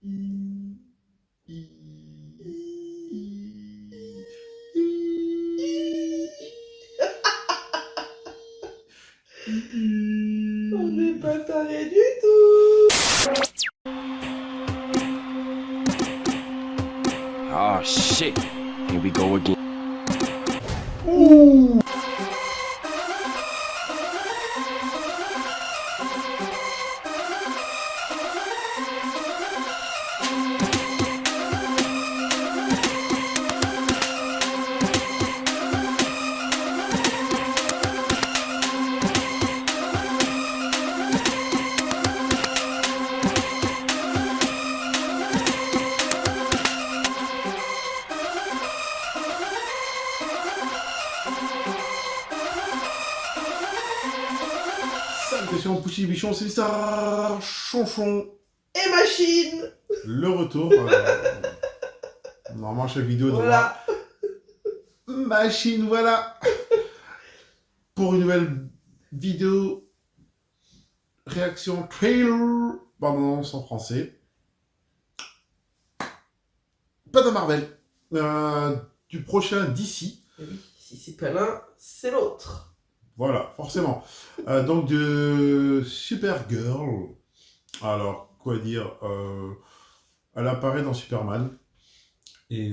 On n'est pas taré du tout. Oh shit, here we go again. Ouh. Salutations, Pouchy Bichon, c'est ça, Chonchon. Et machine. Le retour. Normalement, chaque vidéo doit Voilà. Machine, voilà. Pour une nouvelle vidéo réaction trailer. Pardon, en français. Pas de Marvel. Du prochain d'ici. Et oui, si c'est pas l'un, c'est l'autre. Voilà, forcément. Donc de Supergirl. Alors, quoi dire, elle apparaît dans Superman. Et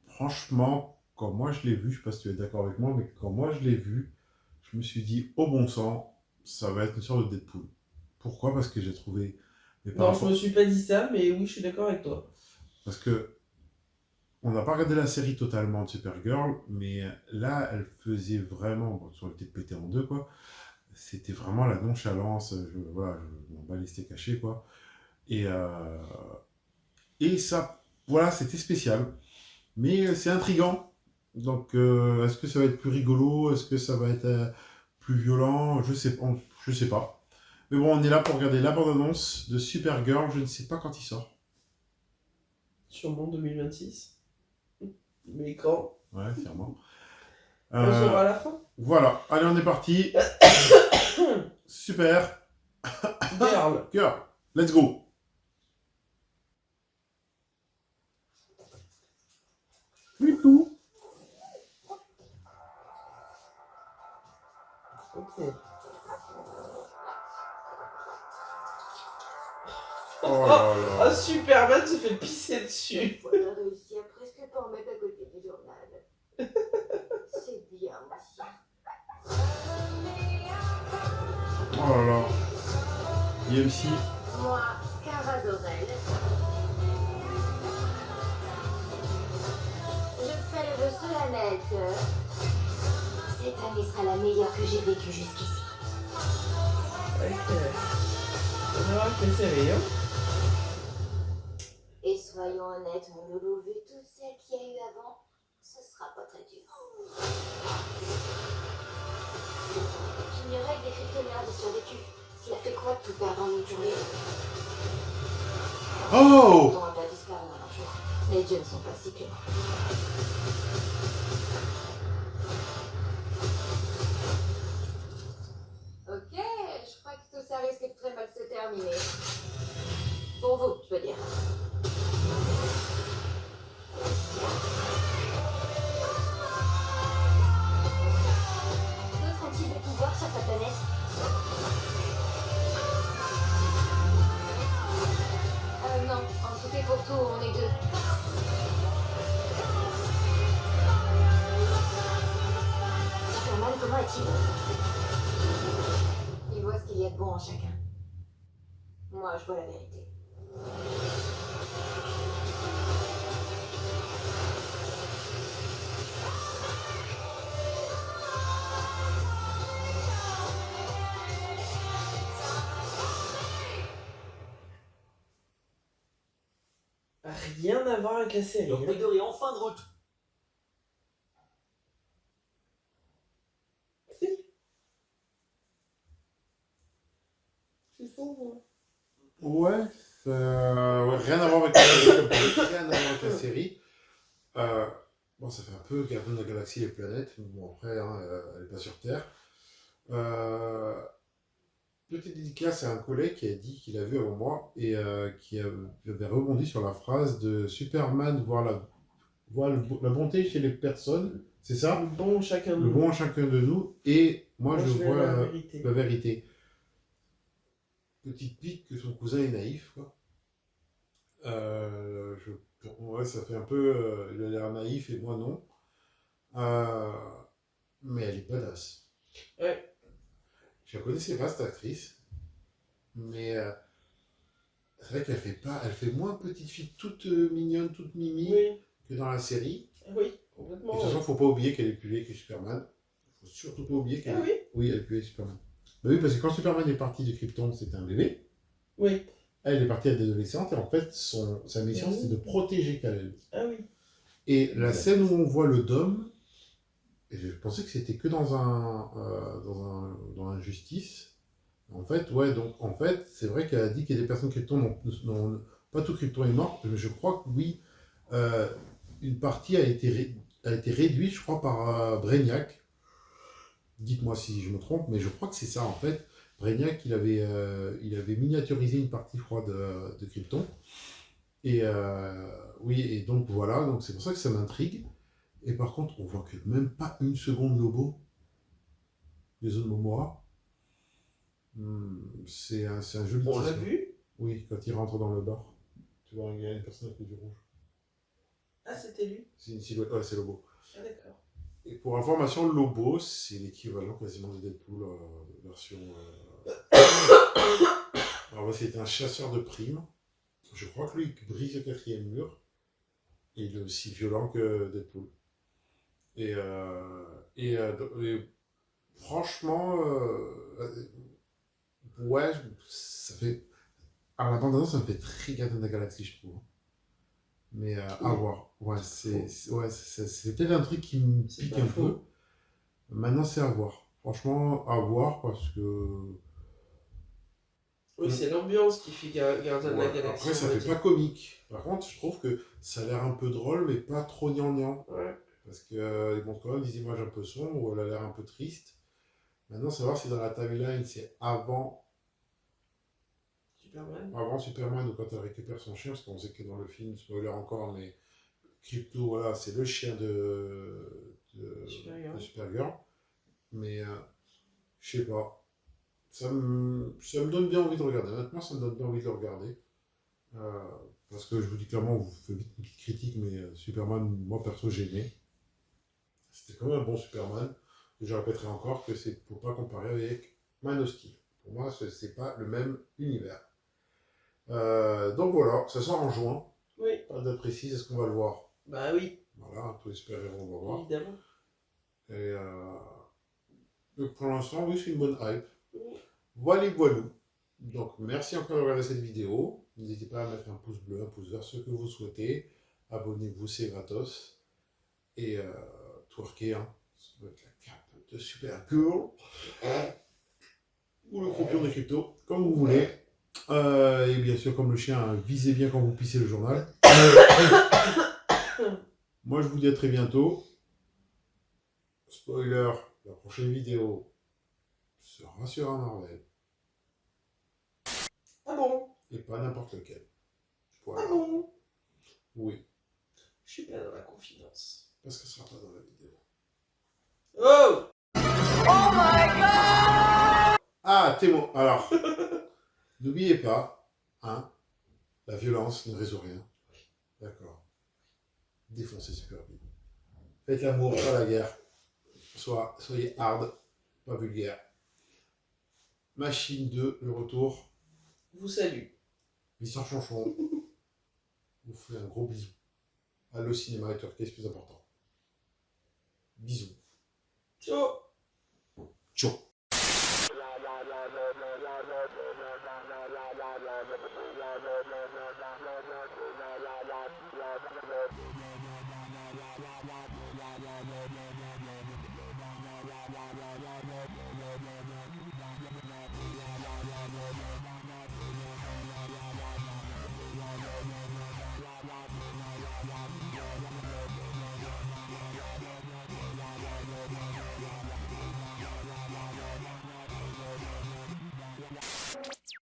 franchement, quand moi je l'ai vu, je sais pas si tu es d'accord avec moi, mais quand moi je l'ai vu, je me suis dit, au bon sang, ça va être une sorte de Deadpool. Pourquoi? Parce que j'ai trouvé... Non, je me suis pas dit ça, mais oui, je suis d'accord avec toi. Parce que on n'a pas regardé la série totalement de Supergirl, mais là, elle faisait vraiment... Bon, sur le était pété en deux, quoi. C'était vraiment la nonchalance, voilà, je m'en bats les steaks cachés, quoi. Et ça, voilà, c'était spécial. Mais c'est intriguant. Donc, est-ce que ça va être plus rigolo? Est-ce que ça va être plus violent? Je sais pas. Mais bon, on est là pour regarder la bande-annonce de Supergirl. Je ne sais pas quand il sort. Sûrement 2026. Mais quand? Ouais, sûrement. On saura à la fin. Voilà. Allez, on est parti. Super. Girl. Girl. Let's go. Flipou. Ok. Oh là Ah, là. Superman se fait pisser dessus. On a réussi à presque pas en mettre à côté du journal. C'est bien aussi. Oh là là. IMC. Moi, Cara Zor-El. Je fais le vœu solennel que cette année sera la meilleure que j'ai vécue jusqu'ici. Ok. On va voir que c'est rien. Et soyons honnêtes, mon loulou, vu tout ce qu'il y a eu avant, ce sera pas très dur. J'ignorais que des kryptoniens avaient survécu. Cela fait quoi de tout perdre en une journée? Oh. On a pas disparu en un jour. Les dieux ne sont pas si cléments. Ok, je crois que tout ça risque de très mal se terminer. Pour vous, je veux dire. D'autres ont-ils des pouvoirs sur ta planète? Non, en tout et pour tout, on est deux. Superman, comment est-il? Il voit ce qu'il y a de bon en chacun. Moi, je vois la vérité. Rien à voir avec la série. Le corridor est en fin de route. C'est sombre. Ouais, ouais, rien à voir avec la série. Rien à voir avec la série. Bon, ça fait un peu Gardien de la Galaxie, les planètes. Bon, après, hein, elle n'est pas sur Terre. petite dédicace à un collègue qui a dit qu'il a vu avant moi et qui avait rebondi sur la phrase de Superman voir la bonté chez les personnes, c'est ça? Le bon chacun de Le nous. bon en chacun de nous, et moi je vais vois à la vérité. la vérité. Petite pique que son cousin est naïf, quoi. Ouais, ça fait un peu. Il a l'air naïf et moi non. Mais elle est badass. Ouais. Je la connaissais pas, cette actrice. Mais c'est vrai qu'elle fait pas. Elle fait moins petite fille toute mignonne, toute mimi Oui, que dans la série. oui, Et complètement. de toute façon, faut pas oublier qu'elle est plus vieille que Superman. Faut surtout pas oublier qu'elle Ah oui? Oui, elle est plus vieille que Superman. Bah oui, parce que quand Superman est parti de Krypton, c'était un bébé. Oui. Elle est partie à l'adolescente et en fait, sa mission, Oui. c'est de protéger Kal-El. Ah oui. Et la scène où on voit le Dôme, et je pensais que c'était que dans un Justice. En fait, ouais, donc en fait, c'est vrai qu'elle a dit qu'il y a des personnes Krypton, pas tout Krypton est mort, mais je crois que oui, une partie a été réduite, je crois, par Brainiac. Dites-moi si je me trompe, mais je crois que c'est ça en fait. Brainiac, il avait miniaturisé une partie, je crois, de Krypton. Et oui, et donc voilà, donc c'est pour ça que ça m'intrigue. Et par contre, on voit que même pas une seconde Lobo, Jason Momoa. C'est un joli On l'a teaser. vu? Oui, quand il rentre dans le bar. Tu vois, il y a une personne avec du rouge. Ah, c'était lui. C'est une silhouette, ouais, c'est Lobo. Ah, d'accord. Et pour information, Lobo, c'est l'équivalent quasiment de Deadpool, version. Alors là, c'est un chasseur de primes. Je crois que lui, il brise le 4e mur. Et il est aussi violent que Deadpool. Et franchement, ouais, ça fait. Alors la bande-annonce, ça me fait très Gardien de la Galaxie, je trouve. Mais à voir. Ouais, c'est peut-être un truc qui me C'est pique pas un faux. peu. Maintenant, c'est à voir. Franchement, à voir parce que. Oui, c'est l'ambiance qui fait Gardien de la Ouais, Galaxie. après, ça on va fait dire. pas comique. Par contre, je trouve que ça a l'air un peu drôle, mais pas trop gnangnan. Ouais. Parce qu'ils montrent quand même des images un peu sombres où elle a l'air un peu triste. Maintenant, savoir si dans la timeline, c'est avant Superman ou quand elle récupère son chien, parce qu'on sait que dans le film, spoiler encore, mais Crypto, voilà, c'est le chien de Supergirl. Mais je sais pas. Ça me donne bien envie de regarder. Honnêtement, ça me donne bien envie de le regarder. Parce que je vous dis clairement, vous faites vite une petite critique, mais Superman, moi perso, j'ai aimé. C'était quand même un bon Superman. Et je répéterai encore que c'est pour pas comparer avec Man of Steel. Pour moi, c'est pas le même univers. Donc voilà, ça sort en juin. Oui. Pas de date précise, est-ce qu'on va le voir? Bah oui. Voilà, tous les super-héros, on va voir. Évidemment. Et donc pour l'instant, oui, c'est une bonne hype. Oui. Voilà, voilou. Donc merci encore de regarder cette vidéo. N'hésitez pas à mettre un pouce bleu, un pouce vert, ce que vous souhaitez. Abonnez-vous, c'est gratos. Et twerker, hein. Ça doit être la cape de Supergirl. Ou le croupion de crypto, comme vous voulez. Et bien sûr, comme le chien, visez bien quand vous pissez le journal. Moi, je vous dis à très bientôt. Spoiler, la prochaine vidéo sera sur un Marvel. Ah bon? Et pas n'importe lequel. Voilà. Ah bon? Oui, Je suis bien dans la confidence. parce que ce sera pas dans la vidéo. Oh! Ah, témoin. Alors, n'oubliez pas, hein, la violence ne résout rien. D'accord. Défoncez super vite. Faites l'amour, pas la guerre. Soyez hard, pas vulgaire. Machine 2, le retour. Vous salue. Mister Chanchon. Vous faites un gros bisou. Allô cinéma et Turquie, c'est plus important. Bisous. Ciao! Ciao.